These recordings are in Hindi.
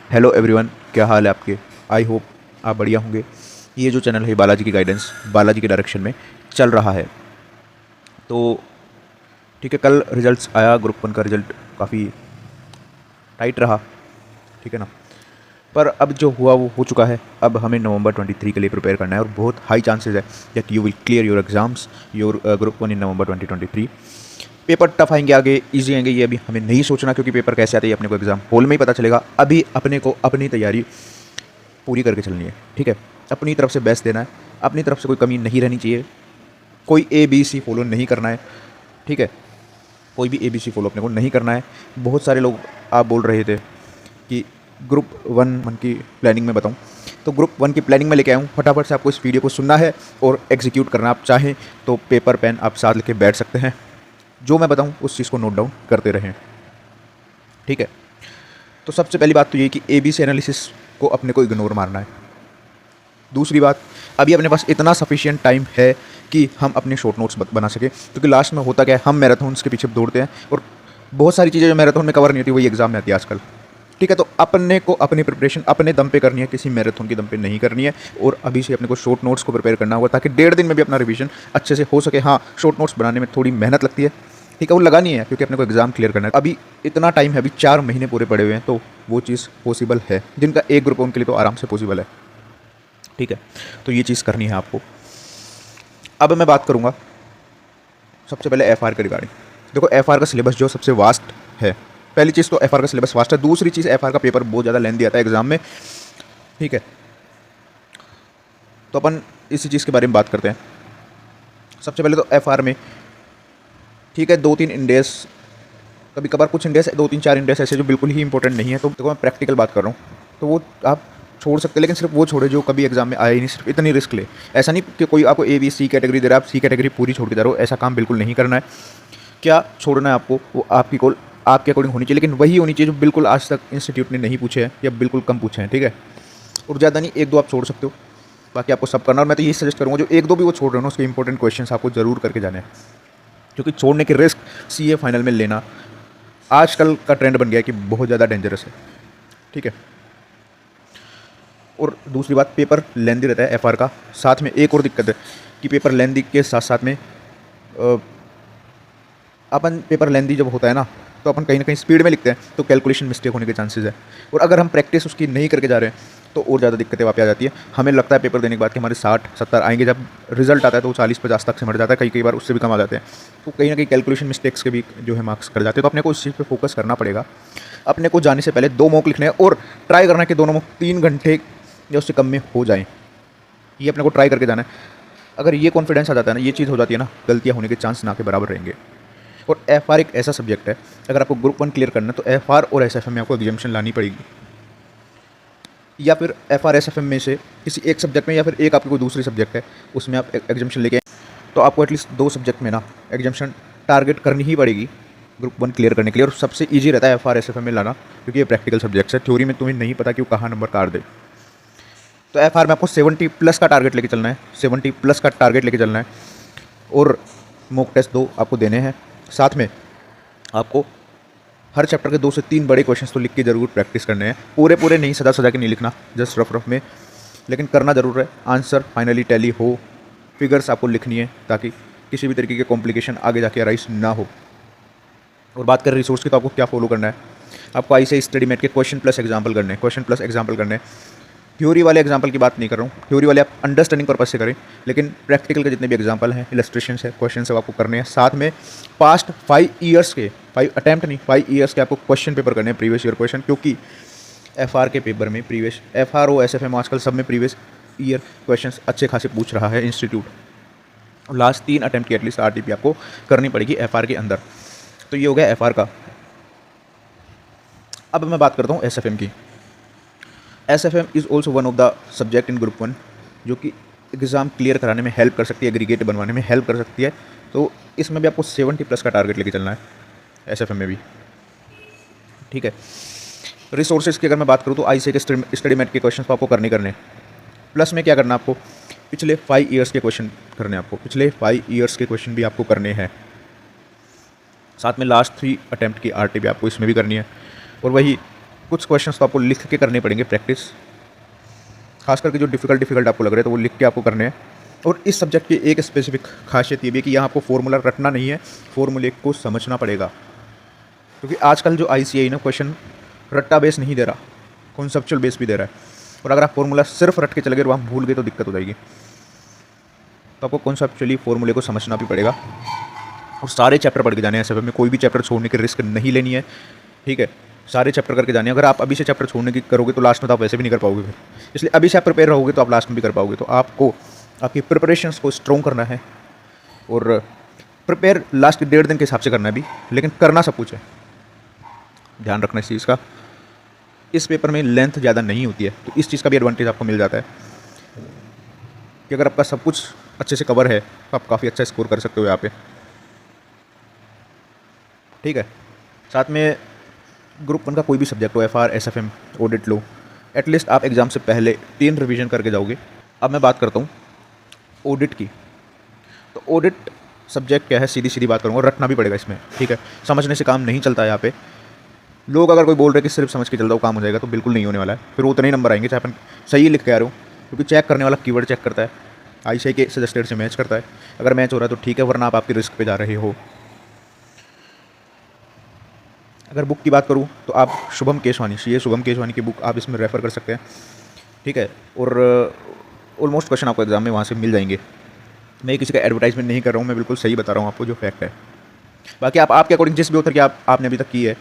हेलो एवरीवन, क्या हाल है आपके। आई होप आप बढ़िया होंगे। ये जो चैनल है बालाजी की गाइडेंस, बालाजी के डायरेक्शन में चल रहा है। तो ठीक है, कल रिजल्ट्स आया, ग्रुप वन का रिजल्ट काफ़ी टाइट रहा, ठीक है ना। पर अब जो हुआ वो हो चुका है। अब हमें नवंबर 23 के लिए प्रिपेयर करना है और बहुत हाई चांसेस है that you will clear your exams, your group one in November 2023। Paper tough आएंगे, आगे इजी आएंगे, ये अभी हमें नहीं सोचना, क्योंकि पेपर कैसे आते हैं अपने को एग्जाम हॉल में ही पता चलेगा। अभी अपने को अपनी तैयारी पूरी करके चलनी है, ठीक है। अपनी तरफ से बेस्ट देना है, अपनी तरफ से कोई कमी नहीं रहनी चाहिए, कोई ABC फॉलो नहीं करना है, ठीक है। कोई भी ABC फॉलो अपने को नहीं करना है। बहुत सारे लोग आप बोल रहे थे कि ग्रुप वन की प्लानिंग में बताऊं, तो ग्रुप वन की प्लानिंग में लेके आया हूँ। फटाफट से आपको इस वीडियो को सुनना है और एग्जीक्यूट करना। आप चाहें तो पेपर पेन आप साथ लेके बैठ सकते हैं, जो मैं बताऊं उस चीज़ को नोट डाउन करते रहें, ठीक है। तो सबसे पहली बात तो ये कि ABC एनालिसिस को अपने को इग्नोर मारना है। दूसरी बात, अभी अपने पास इतना सफिशिएंट टाइम है कि हम अपने शॉर्ट नोट्स बना सकें, क्योंकि लास्ट में होता क्या है, हम मैराथन्स के पीछे दौड़ते हैं और बहुत सारी चीज़ें जो मैराथन में कवर नहीं होती वही एग्जाम में आती है आजकल, ठीक है। तो अपने को अपनी प्रिपरेशन अपने दम पे करनी है, किसी मैराथन की दम पे नहीं करनी है। और अभी से अपने को शॉर्ट नोट्स को प्रिपेयर करना होगा, ताकि 1.5 दिन में भी अपना रिवीजन अच्छे से हो सके। हाँ, शॉर्ट नोट्स बनाने में थोड़ी मेहनत लगती है, ठीक है, वो लगानी है, क्योंकि अपने को एग्जाम क्लियर करना है। अभी इतना टाइम है, अभी 4 महीने पूरे पड़े हुए हैं, तो वो चीज़ पॉसिबल है। जिनका एक ग्रुप है उनके लिए तो आराम से पॉसिबल है, ठीक है। तो ये चीज़ करनी है आपको। अब मैं बात करूँगा सबसे पहले FR के रिगार्डिंग। देखो, FR का सिलेबस जो सबसे वास्ट है। पहली चीज़ तो FR का सिलेबस वास्ट है। दूसरी चीज़, FR का पेपर बहुत ज़्यादा लेंथी आता है एग्जाम में, ठीक है। तो अपन इसी चीज़ के बारे में बात करते हैं। सबसे पहले तो FR में, ठीक है, 2-3 इंडेक्स, कभी कभार कुछ इंडेक्स 2-3-4 इंडेक्स ऐसे जो बिल्कुल ही इंपॉर्टेंट नहीं है। तो देखो, मैं प्रैक्टिकल बात कर रहा हूँ, तो वो आप छोड़ सकते हैं, लेकिन सिर्फ वो छोड़े जो कभी एग्जाम में आए ही नहीं। सिर्फ इतनी रिस्क ले। ऐसा नहीं कि कोई आपको ABC कैटेगरी दे रहा है, आप C कैटेगरी पूरी छोड़ के जा रहे हो, ऐसा काम बिल्कुल नहीं करना है। क्या छोड़ना है आपको, वो आपकी कॉल आपके अकॉर्डिंग होनी चाहिए, लेकिन वही होनी चाहिए जो बिल्कुल आज तक इंस्टीट्यूट ने नहीं पूछे हैं या बिल्कुल कम पूछे हैं, ठीक है। और ज़्यादा नहीं, 1-2 आप छोड़ सकते हो, बाकी आपको सब करना। और मैं तो यही सजेस्ट करूँगा, जो 1-2 भी वो छोड़ रहे हो ना, उसके इंपॉर्टेंट क्वेश्चन आपको जरूर करके जाने हैं, क्योंकि छोड़ने के रिस्क CA फाइनल में लेना आजकल का ट्रेंड बन गया है कि बहुत ज़्यादा डेंजरस है, ठीक है। और दूसरी बात, पेपर लेंदी रहता है FR का। साथ में एक और दिक्कत है कि पेपर लेंदी के साथ साथ में अपन पेपर लेंदी जब होता है ना, तो अपन कहीं ना कहीं स्पीड में लिखते हैं, तो कैलकुलेशन मिस्टेक होने के चांसेस है। और अगर हम प्रैक्टिस उसकी नहीं करके जा रहे हैं तो और ज़्यादा दिक्कतें वापस आ जाती है। हमें लगता है पेपर देने के बाद कि हमारे 60-70 आएंगे, जब रिजल्ट आता है तो वो 40-50 तक सिमट जाता है, कई बार उससे भी कम आ जाते हैं। तो कहीं ना कहीं कैलकुलेशन मिस्टेक्स के भी जो है मार्क्स कर जाते हैं। तो अपने को उस चीज़ पर फोकस करना पड़ेगा। अपने को जाने से पहले 2 मॉक लिखने हैं और ट्राई करना है कि दोनों मॉक 3 घंटे या उससे कम में हो जाएँ। ये अपने को ट्राई करके जाना है। अगर ये कॉन्फिडेंस आ जाता है ना, ये चीज़ हो जाती है ना, गलतियाँ होने के चांस ना के बराबर रहेंगे। और FR एक ऐसा सब्जेक्ट है, अगर आपको ग्रुप 1 क्लियर करना है तो FR और SFM में आपको एग्जामिशन लानी पड़ेगी, या फिर FR SFM में से किसी एक सब्जेक्ट में, या फिर एक आपकी कोई दूसरी सब्जेक्ट है उसमें आप एग्जामिशन लेके, तो आपको एटलीस्ट 2 सब्जेक्ट में ना एग्जामिशन टारगेट करनी ही पड़ेगी ग्रुप 1 क्लियर करने के लिए। और सबसे ईजी रहता है FR SFM में लाना, क्योंकि ये प्रैक्टिकल सब्जेक्ट्स है। थ्योरी में तुम्हें नहीं पता कि वो कहाँ नंबर काट दे। तो FR में आपको 70+ का टारगेट लेके चलना है, 70+ का टारगेट लेके चलना है। और मॉक टेस्ट 2 आपको देने हैं। साथ में आपको हर चैप्टर के 2 से 3 बड़े क्वेश्चंस तो लिख के ज़रूर प्रैक्टिस करने हैं। पूरे नहीं, सजा के नहीं लिखना, जस्ट रफ में, लेकिन करना ज़रूर है। आंसर फाइनली टैली हो, फिगर्स आपको लिखनी है, ताकि किसी भी तरीके के कॉम्प्लिकेशन आगे जाके अराइज ना हो। और बात करें रिसोर्स की, तो आपको क्या फॉलो करना है। आपको ICSE स्टडी मेट के क्वेश्चन प्लस एग्जाम्पल करने हैं। थ्योरी वाले एग्जाम्पल की बात नहीं कर रहा हूँ, थ्योरी वाले आप अंडरस्टैंडिंग पर्पज से करें, लेकिन प्रैक्टिकल के जितने भी एग्जाम्पल हैं, इलस्ट्रेशंस है, क्वेश्चन है, आपको करने हैं। साथ में पास्ट 5 ईयर्स के, 5 अटैम्प्ट नहीं, 5 ईयर्स के आपको क्वेश्चन पेपर करने हैं, प्रीवियस ईयर क्वेश्चन, क्योंकि FR के पेपर में प्रीवियस, FR और SFM आजकल सब में प्रीवियस ईयर क्वेश्चन अच्छे खासे पूछ रहा है इंस्टीट्यूट। लास्ट 3 अटैम्प्ट की एटलीस्ट RTP आपको करनी पड़ेगी FR के अंदर। तो ये हो गया FR का। अब मैं बात करता हूँ SFM की। SFM is also one of the subject in group 1 जो कि एग्ज़ाम क्लियर कराने में हेल्प कर सकती है, एग्रीगेट बनवाने में हेल्प कर सकती है। तो इसमें भी आपको 70+ का टारगेट लेके चलना है, SFM में भी, ठीक है। रिसोर्सेज की अगर मैं बात करूँ तो ICSE के स्टडी मेट के क्वेश्चन तो आपको करने। प्लस में क्या करना है आपको, पिछले 5 ईयर्स के क्वेश्चन करने हैं आपको, पिछले 5 ईयर्स के क्वेश्चन भी आपको करने हैं। साथ में लास्ट 3 अटैम्प्ट की RTP आपको इसमें भी करनी है। और वही कुछ क्वेश्चंस तो आपको लिख के करने पड़ेंगे प्रैक्टिस, खास करके जो डिफ़िकल्ट आपको लग रहे हैं तो वो लिख के आपको करने हैं। और इस सब्जेक्ट की एक स्पेसिफिक खासियत ये भी है कि यहाँ आपको फॉर्मूला रटना नहीं है, फॉर्मूले को समझना पड़ेगा, क्योंकि आजकल जो ICAI ना क्वेश्चन रट्टा बेस नहीं दे रहा, कॉन्सेप्चुअल बेस भी दे रहा है। और अगर आप फॉर्मूला सिर्फ रट के चले गए और वहाँ भूल गए तो दिक्कत हो जाएगी। तो आपको कॉन्सेप्चुअली फॉर्मूले को समझना भी पड़ेगा और सारे चैप्टर पढ़ के जाने हैं। SFM में कोई भी चैप्टर छोड़ने की रिस्क नहीं लेनी है, ठीक है। सारे चैप्टर करके जाने हैं। अगर आप अभी से चैप्टर छोड़ने की करोगे तो लास्ट में तो आप वैसे भी नहीं कर पाओगे फिर, इसलिए अभी से आप प्रिपेयर रहोगे तो आप लास्ट में भी कर पाओगे। तो आपको आपकी प्रिपरेशंस को स्ट्रॉन्ग करना है और प्रिपेयर लास्ट के 1.5 दिन के हिसाब से करना है भी, लेकिन करना सब कुछ है। ध्यान रखना इस चीज़ का। इस पेपर में लेंथ ज़्यादा नहीं होती है, तो इस चीज़ का भी एडवांटेज आपको मिल जाता है कि अगर आपका सब कुछ अच्छे से कवर है तो आप काफ़ी अच्छा स्कोर कर सकते हो यहाँ पे, ठीक है। साथ में ग्रुप 1 का कोई भी सब्जेक्ट हो, FR, SFM, ऑडिट लो, एटलीस्ट आप एग्ज़ाम से पहले 3 रिवीजन करके जाओगे। अब मैं बात करता हूँ ऑडिट की। तो ऑडिट सब्जेक्ट क्या है, सीधी सीधी बात करूँगा, रटना भी पड़ेगा इसमें, ठीक है। समझने से काम नहीं चलता है यहाँ पे। लोग अगर कोई बोल रहे कि सिर्फ समझ के चल जाओ काम हो जाएगा, तो बिल्कुल नहीं होने वाला है। फिर उतने ही नंबर आएंगे चाहे अपन सही लिख के आ रहे हो, क्योंकि चेक करने वाला कीवर्ड चेक करता है, ICAI के सजेस्टेड से मैच करता है। अगर मैच हो रहा है तो ठीक है, वरना आप आपकी रिस्क पे जा रहे हो। अगर बुक की बात करूँ तो आप शुभम केशवानी, CA शुभम केशवानी की बुक आप इसमें रेफ़र कर सकते हैं, ठीक है। और ऑलमोस्ट क्वेश्चन आपको एग्जाम में वहाँ से मिल जाएंगे। मैं किसी का एडवर्टाइजमेंट नहीं कर रहा हूँ, मैं बिल्कुल सही बता रहा हूँ आपको जो फैक्ट है। बाकी आप आपके अकॉर्डिंग जिस भी ऑथर की आपने अभी तक की है,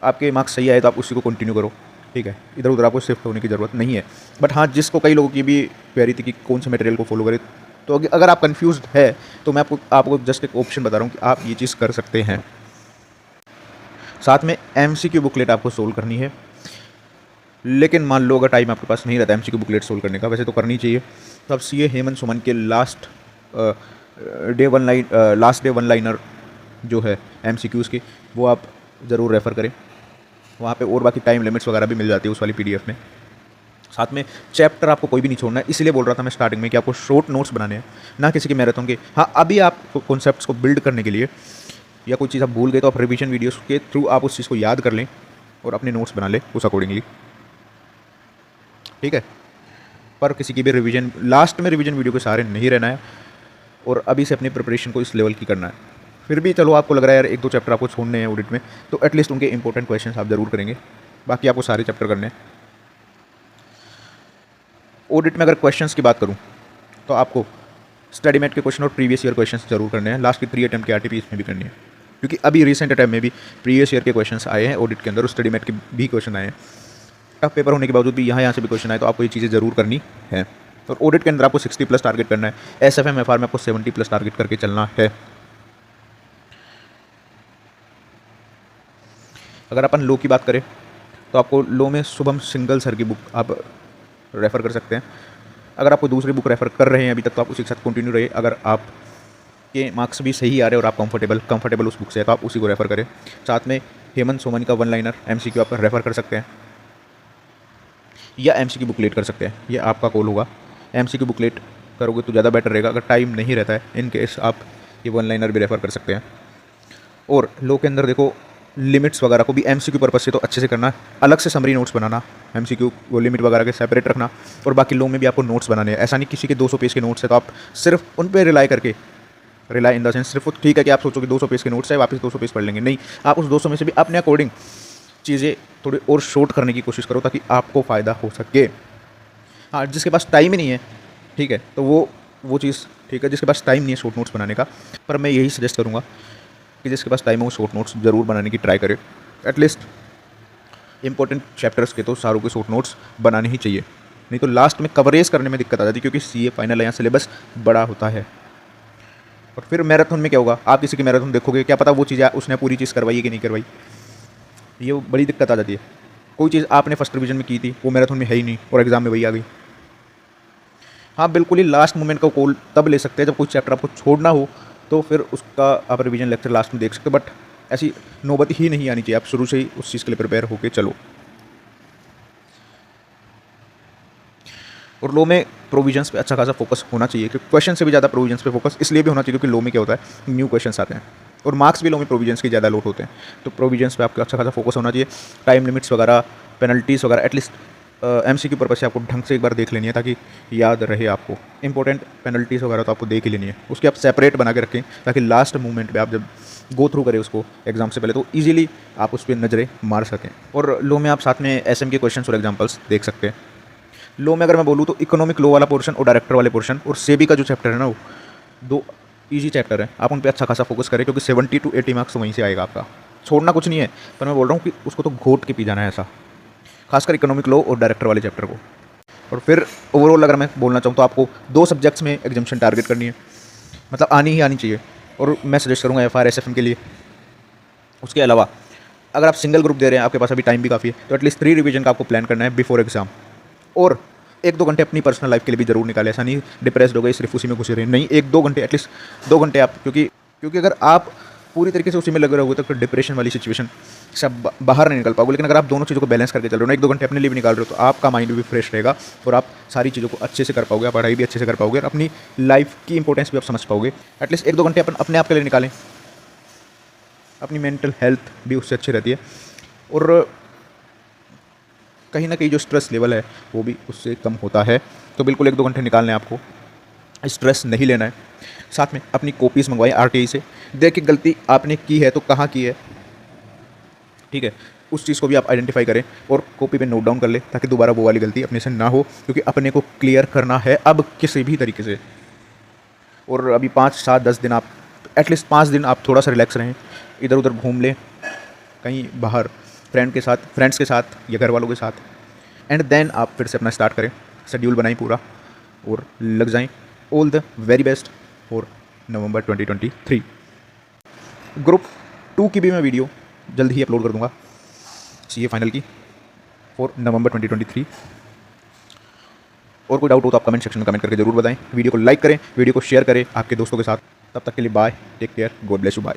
आपके मार्क्स सही आए तो आप उसी को कंटिन्यू करो, ठीक है। इधर उधर आपको शिफ्ट होने की ज़रूरत नहीं है। बट हाँ, जिसको कई लोगों की भी क्वेरी थी कि कौन से मटेरियल को फॉलो करें, तो अगर आप कन्फ्यूज़ है तो मैं आपको जस्ट एक ऑप्शन बता रहा हूँ कि आप ये चीज़ कर सकते हैं। साथ में MCQ बुकलेट आपको सोल्व करनी है, लेकिन मान लो अगर टाइम आपके पास नहीं रहता MCQ बुकलेट सोल्व करने का, वैसे तो करनी चाहिए, तो आप CA हेमंत सुमन के लास्ट डे वन लाइनर जो है MCQs की, वो आप ज़रूर रेफ़र करें। वहाँ पे और बाकी टाइम लिमिट्स वगैरह भी मिल जाती है उस वाली PDF में। साथ में चैप्टर आपको कोई भी नहीं छोड़ना है, इसलिए बोल रहा था मैं स्टार्टिंग में कि आपको शॉर्ट नोट्स बनाने हैं, ना किसी के मैराथन के। हाँ, अभी आप कॉन्सेप्ट्स को बिल्ड करने के लिए या कोई चीज़ आप भूल गए तो आप रिवीजन वीडियोस के थ्रू आप उस चीज़ को याद कर लें और अपने नोट्स बना लें उस अकॉर्डिंगली, ठीक है। पर किसी की भी रिवीजन लास्ट में रिवीजन वीडियो के सहारे नहीं रहना है और अभी से अपनी प्रिपरेशन को इस लेवल की करना है। फिर भी चलो आपको लग रहा है यार 1-2 चैप्टर आपको छोड़ने हैं ऑडिट में, तो एटलीस्ट उनके इंपॉर्टेंट क्वेश्चंस आप ज़रूर करेंगे, बाकी आपको सारे चैप्टर करने हैं। ऑडिट में अगर क्वेश्चंस की बात करूं तो आपको स्टडी मेट के क्वेश्चन और प्रीवियस ईयर क्वेश्चंस जरूर करने हैं। लास्ट की 3 अटैम्प्ट के RTP इसमें भी करनी है, क्योंकि अभी रिसेंट अटैम्प्ट में भी प्रीवियस ईयर के क्वेश्चंस आए हैं ऑडिट के अंदर और स्टडी मेट के भी क्वेश्चन आए हैं। टफ पेपर होने के बावजूद भी यहाँ से भी क्वेश्चन आए, तो आपको ये चीज़ें ज़रूर करनी है। और ऑडिट के अंदर आपको 60+ टारगेट करना है। SFM FR में आपको 70+ टारगेट करके चलना है। अगर अपन लो की बात करें तो आपको लो में शुभम सिंगल सर की बुक आप रेफ़र कर सकते हैं। अगर आप कोई दूसरी बुक रेफ़र कर रहे हैं अभी तक तो आप उसी के साथ कंटिन्यू रहिए। अगर आप के मार्क्स भी सही आ रहे हैं और आप कंफर्टेबल उस बुक से है तो आप उसी को रेफ़र करें। साथ में हेमंत सोमन का 1 लाइनर MCQ आप रेफ़र कर सकते हैं या MCQ बुकलेट कर सकते हैं, ये आपका कॉल होगा। MCQ बुकलेट करोगे तो ज़्यादा बेटर रहेगा। अगर टाइम नहीं रहता है इन केस आप ये 1 लाइनर भी रेफ़र कर सकते हैं। और लो के अंदर देखो लिमिट्स वगैरह को भी MCQ पर्पस से तो अच्छे से करना, अलग से समरी नोट्स बनाना, MCQ वो लिमिट वगैरह के सेपरेट रखना, और बाकी लो में भी आपको नोट्स बनाने हैं। ऐसा नहीं किसी के 200 पेज के नोट्स है तो आप सिर्फ उन पर रिलाई इन द सेंस सिर्फ ठीक है कि आप सोचो कि 200 पेज के नोट्स है वापस 200 पेज पढ़ लेंगे, नहीं, आप उस 200 में से भी अपने अकॉर्डिंग चीज़ें थोड़ी और शॉर्ट करने की कोशिश करो ताकि आपको फ़ायदा हो सके। हाँ, जिसके पास टाइम ही नहीं है, ठीक है, तो वो चीज़ ठीक है, जिसके पास टाइम नहीं है शॉर्ट नोट्स बनाने का, पर मैं यही सजेस्ट करूँगा कि जिसके पास टाइम हो शॉर्ट नोट्स ज़रूर बनाने की ट्राई करे। एटलीस्ट इंपॉर्टेंट चैप्टर्स के तो सारों के शॉर्ट नोट्स बनाने ही चाहिए, नहीं तो लास्ट में कवरेज करने में दिक्कत आ जाती है, क्योंकि CA फाइनल यहाँ सिलेबस बड़ा होता है। और फिर मैराथन में क्या होगा, आप किसी की मैराथन देखोगे, क्या पता वो चीज़ उसने पूरी चीज़ करवाई है कि नहीं करवाई, ये बड़ी दिक्कत आ जाती है। कोई चीज़ आपने फर्स्ट रिवीजन में की थी वो मैराथन में है ही नहीं और एग्जाम में वही आ गई। हाँ, बिल्कुल ही लास्ट मोमेंट का कॉल तब ले सकते हैं जब कोई चैप्टर आपको छोड़ना हो, तो फिर उसका आप रिवीजन लेक्चर लास्ट में देख सकते हो, बट ऐसी नौबत ही नहीं आनी चाहिए। आप शुरू से ही उस चीज़ के लिए प्रिपेयर होकर चलो। और लो में प्रोविजंस पे अच्छा खासा फोकस होना चाहिए, क्योंकि क्वेश्चन से भी ज़्यादा प्रोविजंस पे फोकस इसलिए भी होना चाहिए क्योंकि लो में क्या होता है, न्यू क्वेश्चंस आते हैं और मार्क्स भी लो में प्रोविजंस के ज़्यादा लोड होते हैं, तो प्रोविजंस पे आपका अच्छा खासा फोकस होना चाहिए। टाइम लिमिट्स वगैरह पेनल्टीज़ वगैरह एटलीस्ट MCQ पर्पज से आपको ढंग से एक बार देख लेनी है ताकि याद रहे आपको। इंपॉर्टेंट पेनल्टीज़ वगैरह तो आपको देख ही लेनी है, उसकी आप सेपरेट बना के रखें ताकि लास्ट मोमेंट पे आप जब गो थ्रू करें उसको एग्जाम से पहले तो ईजिली आप उस पर नज़रें मार सकें। और लो में आप साथ में SM के क्वेश्चन और एग्जाम्पल्स देख सकते हैं। लो में अगर मैं बोलूँ तो इकोनॉमिक लो वाला पोर्शन और डायरेक्टर वाले पोर्शन और सेबी का जो चैप्टर है ना, वो 2 ईजी चैप्टर है। आप उन पर अच्छा खासा फोकस करें क्योंकि 70 to 80 मार्क्स वहीं से आएगा आपका। छोड़ना कुछ नहीं है, पर मैं बोल रहा हूँ कि उसको तो घोट के पी जाना है ऐसा, खासकर इकोनॉमिक लॉ और डायरेक्टर वाले चैप्टर को। और फिर ओवरऑल अगर मैं बोलना चाहूँ तो आपको 2 सब्जेक्ट्स में एग्जामिशन टारगेट करनी है, मतलब आनी ही आनी चाहिए। और मैं सजेस्ट करूँगा FR SFM के लिए। उसके अलावा अगर आप सिंगल ग्रुप दे रहे हैं, आपके पास अभी टाइम भी काफ़ी है, तो एटलीस्ट 3 रिवीजन का आपको प्लान करना है बिफोर एग्जाम। और 1-2 घंटे अपनी पर्सनल लाइफ के लिए भी जरूर निकालें। ऐसा नहीं डिप्रेस्ड हो गए सिर्फ उसी में घुसे रहे, नहीं, 1-2 घंटे एटलीस्ट 2 घंटे आप, क्योंकि अगर आप पूरी तरीके से उसी में लगे रहोगे तो फिर डिप्रेशन वाली सिचुएशन से आप बाहर नहीं निकल पाओगे। लेकिन अगर आप दोनों चीज़ों को बैलेंस करके चल रहे हो ना, 1-2 घंटे अपने लिए भी निकाल रहे हो, तो आपका माइंड भी फ्रेश रहेगा और आप सारी चीज़ों को अच्छे से कर पाओगे, आप पढ़ाई भी अच्छे से कर पाओगे और अपनी लाइफ की इंपॉर्टेंस भी आप समझ पाओगे। एटलीस्ट 1-2 घंटे अपने आप के लिए निकालें, अपनी मेंटल हेल्थ भी उससे अच्छी रहती है और कहीं ना कहीं जो स्ट्रेस लेवल है वो भी उससे कम होता है। तो बिल्कुल 1-2 घंटे निकालने आपको, स्ट्रेस नहीं लेना है। साथ में अपनी कॉपीज़ मंगवाएं RTI से, देखिए गलती आपने की है तो कहाँ की है, ठीक है, उस चीज़ को भी आप आइडेंटिफाई करें और कॉपी पे नोट डाउन कर लें ताकि दोबारा वो वाली गलती अपने से ना हो, क्योंकि अपने को क्लियर करना है अब किसी भी तरीके से। और अभी 5-7-10 दिन आप एटलीस्ट 5 दिन आप थोड़ा सा रिलैक्स रहें, इधर उधर घूम लें कहीं बाहर, फ्रेंड्स के साथ या घर वालों के साथ, एंड देन आप फिर से अपना स्टार्ट करें, शेड्यूल बनाएं पूरा और लग जाएं। All the very best for November 2023। Group 2 की भी मैं वीडियो जल्द ही अपलोड कर दूंगा, CA फाइनल की, फॉर नवंबर 2023। और कोई डाउट हो तो आप कमेंट सेक्शन में कमेंट करके जरूर बताएं। वीडियो को लाइक करें, वीडियो को शेयर करें आपके दोस्तों के साथ। तब तक के लिए bye, take care, God bless you, bye.